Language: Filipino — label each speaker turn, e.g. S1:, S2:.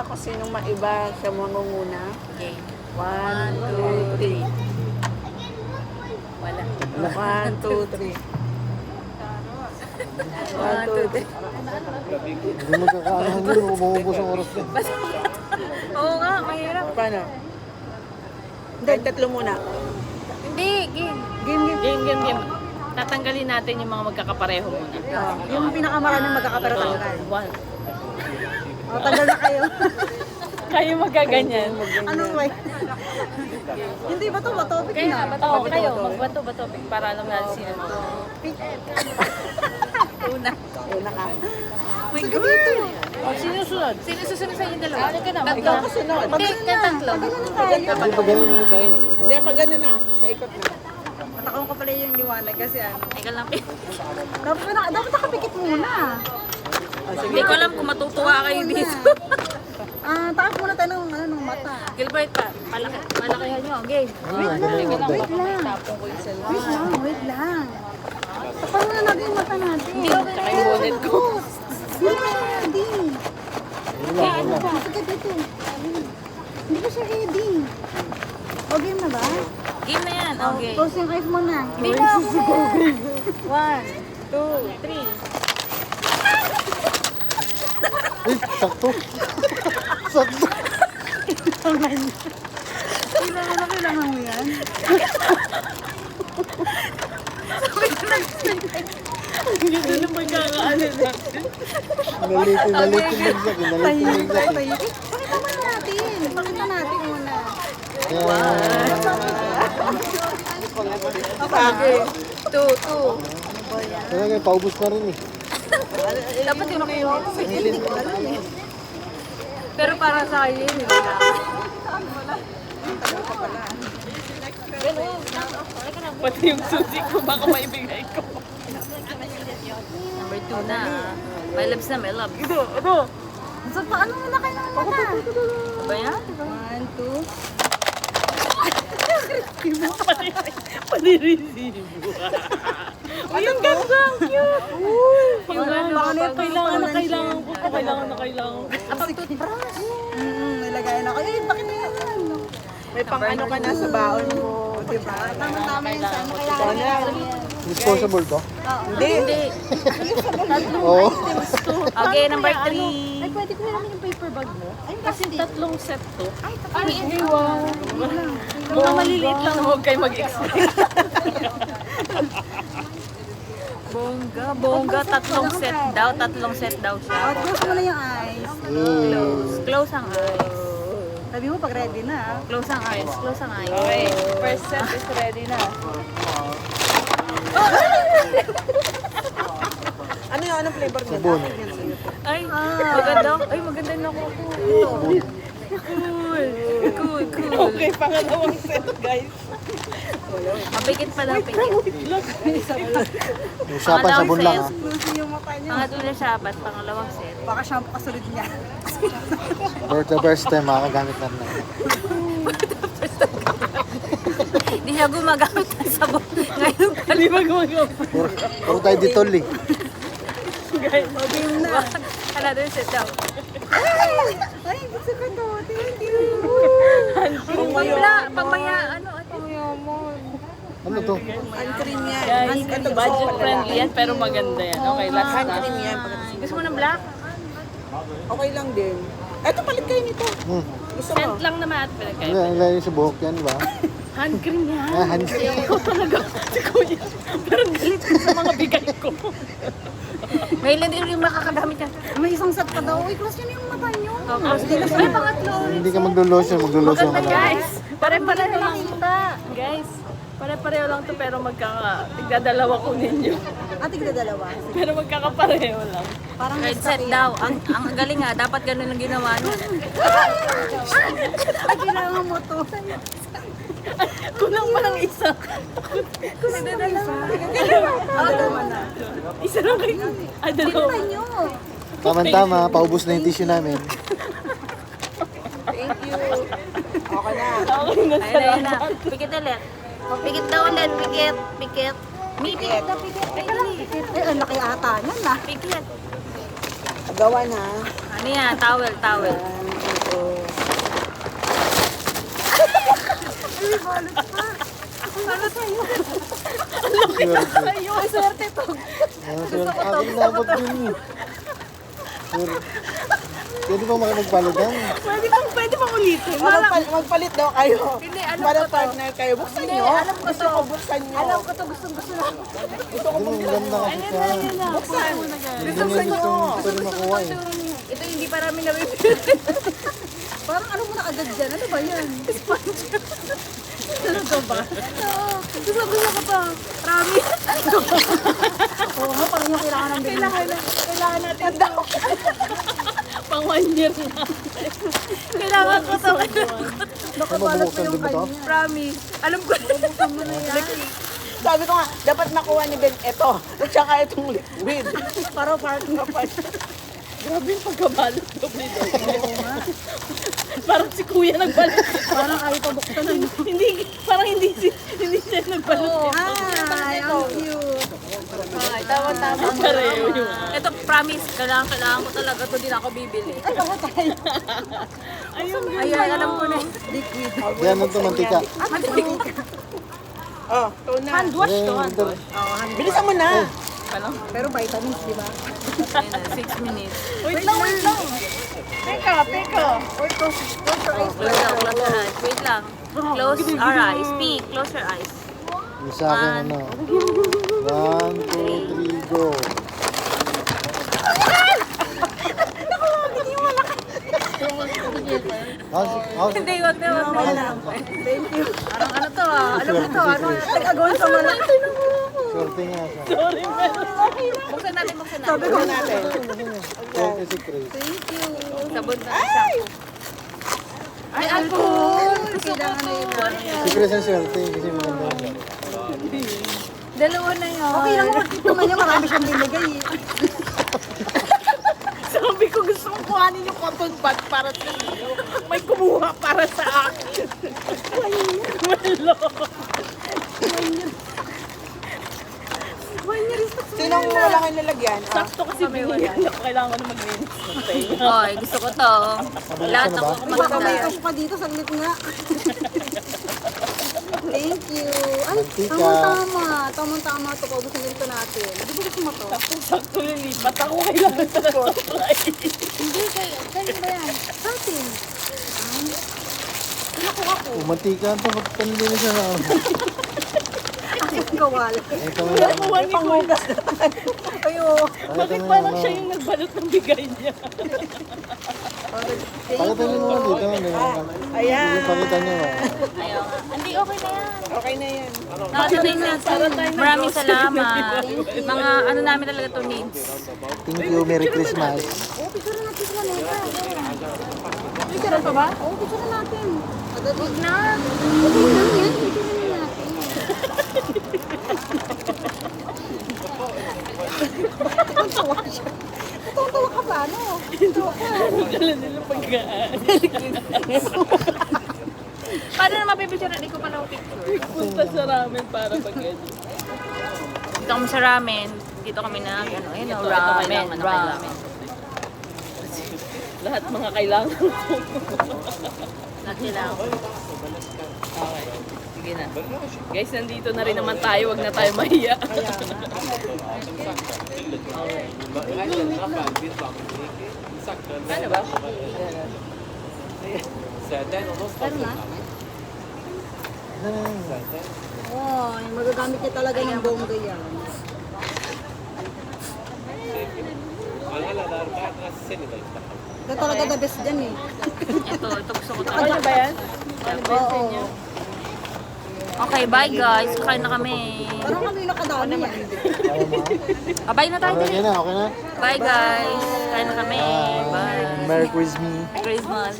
S1: Kung sinong maiba, siya muna.
S2: Okay.
S1: 1, 2, 3.
S2: Wala.
S1: 1, 2, 3. 1, 2, 3.
S3: Hindi magkakaanahan yun, umuubos ang oras din.
S2: Oo nga, mahirap.
S1: Paano? Kahit tatlo muna.
S2: Hindi, game. Game. Tatanggalin natin yung mga magkakapareho muna.
S4: Yung pinakamaraming magkakapera-tanggal.
S2: One.
S4: O, tanggal na kayo.
S2: Kayo magaganyan.
S4: Ano ba? Hindi ba ito? Topic
S2: Kaya
S4: na.
S2: bato kayo, magbato para alam natin sino mo. Una.
S1: Una ka.
S2: My God! Oh, sino susunod? Sino susunod sa inyo dalawa? Ano ka na?
S1: Ikaw kasunod.
S2: Hindi, tatlo.
S3: Hindi pa ganun mo tayo.
S1: Hindi, pag gano'n na. Paikot na.
S4: Matakong ko pala yung liwanag kasi ano.
S2: Ikaw lang.
S4: Dapat nakapikit muna.
S2: Hindi ko alam kung matutuwa kayo dito.
S4: Takip muna tayo ng mata.
S2: Gilbert pa, palakihan nyo. Game.
S4: Wait lang.
S2: Tapong ko yung cellphone.
S4: Wait lang. Tapan muna natin yung mata natin.
S2: Hindi, tsaka yung bonnet ko.
S4: Hindi pa siya ready. Sige dito. Hindi pa siya ready. O, game na ba?
S2: Game na yan. Okay.
S4: Close yung eyes muna.
S2: Hindi na ako. 1, 2, 3.
S3: Ay, sakto. Sakto.
S4: Kailangan mo yan.
S2: Ganito na magkakaalan na.
S3: Nalitin bagsak.
S4: Pakita natin muna.
S1: Okay.
S2: 2.
S3: Talaga, paubos na rin eh.
S2: Dapat yung pero para sa akin, hindi na. Pati yung susi ko, baka maibigay ko. Number 2 na. My loves na, my loves.
S4: So, paano muna kayo ng mata?
S2: Ano ba yan?
S4: 1, 2.
S2: Panirisibo. Uy, ang ganda, ang cute. Yung ano, kailangan ko. Kailangan ko.
S4: Apag toothbrush. Nilagayan ako. Eh, bakit na yan?
S1: May pang ano ka na sa baon mo. Diba?
S4: Tama yan sa ano. Kailangan yan.
S3: Disposable to?
S1: Hindi.
S3: Oo.
S2: Okay, number 3.
S4: Ay, pwede ko naman yung paper bag mo. Ay,
S2: Kasi tatlong set to.
S4: Ay,
S2: wow. Mga maliliit lang, huwag kayo mag-expect. Bongga, tatlong set daw siya.
S4: Close mo na yung eyes.
S2: Close ang eyes.
S4: Sabi mo pag ready na.
S2: Close ang eyes. Okay, first set is ready na.
S1: Ano yung anong flavor niya?
S3: Sabon.
S2: Ay, maganda. Ay, maganda na ako. Cool.
S1: Okay, pangalawang set, guys.
S2: Mapikit pa daw, pikit.
S3: Usapan, sabon lang ah.
S4: Close yung mata niya.
S2: Pangatlo na siya, ba't pangalawang set?
S4: Baka shampoo kasunod niya.
S3: For the first time, makakagamit na rin ako.
S2: Hindi siya gumagamit ng sabon. Ngayon ka rin gumagamit.
S3: Puro tayo ditol eh.
S4: Game na.
S2: Hala, doon set daw.
S4: Ay, gusto ko to. Thank you.
S2: Pagmaya, ano?
S3: Ano to?
S1: Hand cream yan.
S2: Guys, budget friendly yan, pero maganda yan. Okay, last
S1: Hand
S2: na.
S1: cream yan.
S2: Gusto mo ng black?
S1: Okay lang din. Eto, palit kayo nito. Gusto mo?
S2: Scent lang naman at pinagkaya.
S3: Ilagay sa buhok yan, di ba?
S2: Hand cream yan.
S3: Hand cream.
S2: Ikaw talaga, si Kuya. Pero galit ko sa mga bigay ko. May ilan din yung makakagamit yan.
S4: May isang set pa daw. Uy, close yun yung mata niyo.
S2: Ay, pangatlo.
S3: Hindi ka maglo-lotion ka
S2: Maganda
S3: lang.
S2: guys. Pare-pareho lang. Guys, pare-pareho lang to pero tigdadalawa ko ninyo.
S4: Ating na dalawa.
S2: Pero magkakapareho lang.
S4: Parang
S2: Red set daw. Ang galing nga, dapat ganun ang ginawa nyo.
S4: ay, kailangan mo to.
S2: Kulang pa ng isa.
S4: Kulang na isa.
S2: Dalawa na. Isa lang kayo. Ay, dalawa.
S4: Tingnan nyo.
S3: Tama-tama, paubos na yung tissue namin.
S1: Thank you. Okay na.
S2: Okay na,
S5: Ayun na.
S2: salamat.
S5: Pikit ulit. Pikit daw ulit. Pikit.
S2: Pikit.
S4: Teka lang. Eh, ang laki ata niyan na.
S5: Pikit.
S1: Gawa na.
S5: Ano yan? Towel.
S1: Yan.
S3: Swerte.
S4: Swerte to.
S3: Swerte. Akin dapat din eh. Swerte. Pwede bang makipagpalitan?
S2: Pwede bang ulitin?
S1: Magpalit daw kayo.
S5: Hindi, alam
S1: Para
S5: ko to.
S1: partner kayo. Buksan
S5: Hindi,
S1: nyo.
S5: alam ko
S1: Gusto
S5: to.
S1: ko buksan nyo.
S5: Alam ko to, gustong-gusto na.
S3: Hindi mo ganda kasi siya.
S1: Buksan.
S3: Hindi niya gusto pwede makuha eh.
S5: Ito hindi pa namin nabibili.
S4: Parang ano mo na agad dyan? Ano ba yan?
S2: Talaga ba?
S5: Gusto ko to. Promise.
S4: Oo nga, parang yung kailangan ng bilhin.
S5: Kailangan natin to.
S2: Pang 1 year na.
S5: Kailangan ko to.
S3: Nakabalot mo yung kanya.
S5: Promise. Alam ko.
S1: Sabi ko nga, dapat makuha ni Ben ito. At saka itong liquid. Para partner pa siya.
S2: Grabe yung pagkabalot. Parang si kuya nagbalot.
S4: Parang ayaw pa buksan ng
S2: Parang hindi siya nagbalot.
S4: Ay, ang cute.
S5: Ay, tama-tama.
S2: Pareho yung
S5: Ito, promise. Kailangan ko talaga to. Di na ako bibili. Ayan, alam ko na.
S4: Liquid.
S3: Yan ang tumantika.
S1: Oh, ito na.
S2: hand wash to. Hand
S3: Ito.
S2: wash.
S1: Bilisan mo na.
S4: Pero vitamins, di ba?
S5: Ayun na, 6 minutes.
S2: Wait lang.
S1: Teka.
S5: Close your eyes. Wait lang. Close our eyes. Speak. Close your eyes.
S3: Yung sa akin ano. 1, 2, 3, go.
S5: Hindi, wag na. Parang ano to ah. Alam mo to, ano?
S4: Nagagawin sa malaki.
S3: Swerte nga siya.
S5: Buksan natin.
S1: Sabi ko natin.
S3: Swerte si Chris.
S5: Sabon na shampoo. Ay, alcohol!
S4: Kailangan na yun.
S3: Si Chris ang swerte kasi maganda yun.
S5: Dalawa na yun.
S4: Okay lang mo. Naman niya, marami siyang binigay eh.
S2: Sabi ko gusto kong kuhanin yung cotton bud para sa iyo. May kumuha para sa akin. Walo.
S1: Sinong wala kang lalagyan? Ah,
S2: Sakto kasi binigyan ako. Kailangan ko na mag-linis ng tayo.
S5: Oy, gusto ko to. Lahat ako
S4: Baka may
S5: kumaganda.
S4: cash pa dito, saglit nga. Thank you. Ay,
S3: Mantika.
S4: Tamang-tama ito. Paubusin dito natin. Di ba gusto mo to?
S2: Sakto lilipat ako. Kailangan sa supply.
S4: Hindi, kayo ba yan? Sa atin. Nakuha ko.
S3: Umantika ito. Panlinis siya na ano.
S4: Ang kawal.
S3: Ito mo
S2: Nakuha ni Kuya.
S4: Ayo.
S2: Bakit parang siya yung nagbalot ng bigay niya?
S3: Pakita niyo mo dito.
S1: ayan.
S3: Pakita niyo.
S5: Ayaw. Hindi, okay na yan.
S1: Okay na yan.
S5: Nakasatay na. Maraming salamat. Mga ano namin talaga to needs.
S3: Thank you. Merry Christmas.
S4: Oo, picture natin sila neta.
S2: Picture pa ba?
S4: Oo, picture natin.
S5: Huwag na.
S4: Okay lang yan. Picture na natin. Tawa siya. Tawa ka ba, ano? Tawa ka.
S2: Dala nila pagkaan.
S5: Paano na mapipicture? Hindi ko pa lang picture.
S2: Punta sa ramen para pag ganyan.
S5: Dito kami sa ramen. Dito kami na, ano, ramen.
S2: Lahat mga kailangan ko.
S5: Lahat kailangan.
S2: Okay. Sige na. Guys, nandito na rin naman tayo. Huwag na tayo mahiya. Ano ba?
S4: Oo, magagamit niya talaga ng bongga yan. Ito talaga the best dyan eh.
S5: Ito gusto ko
S2: Ano
S5: talaga.
S2: ba yan? Ano ba yung sa inyo?
S5: Okay, bye guys. Kakain na kami.
S4: Parang kanina kadami yan.
S3: Ayaw mo?
S5: Bye na tayo.
S3: Okay na. Okay na.
S5: Bye guys. Kain na kami. Bye.
S3: Merry Christmas.
S5: Christmas.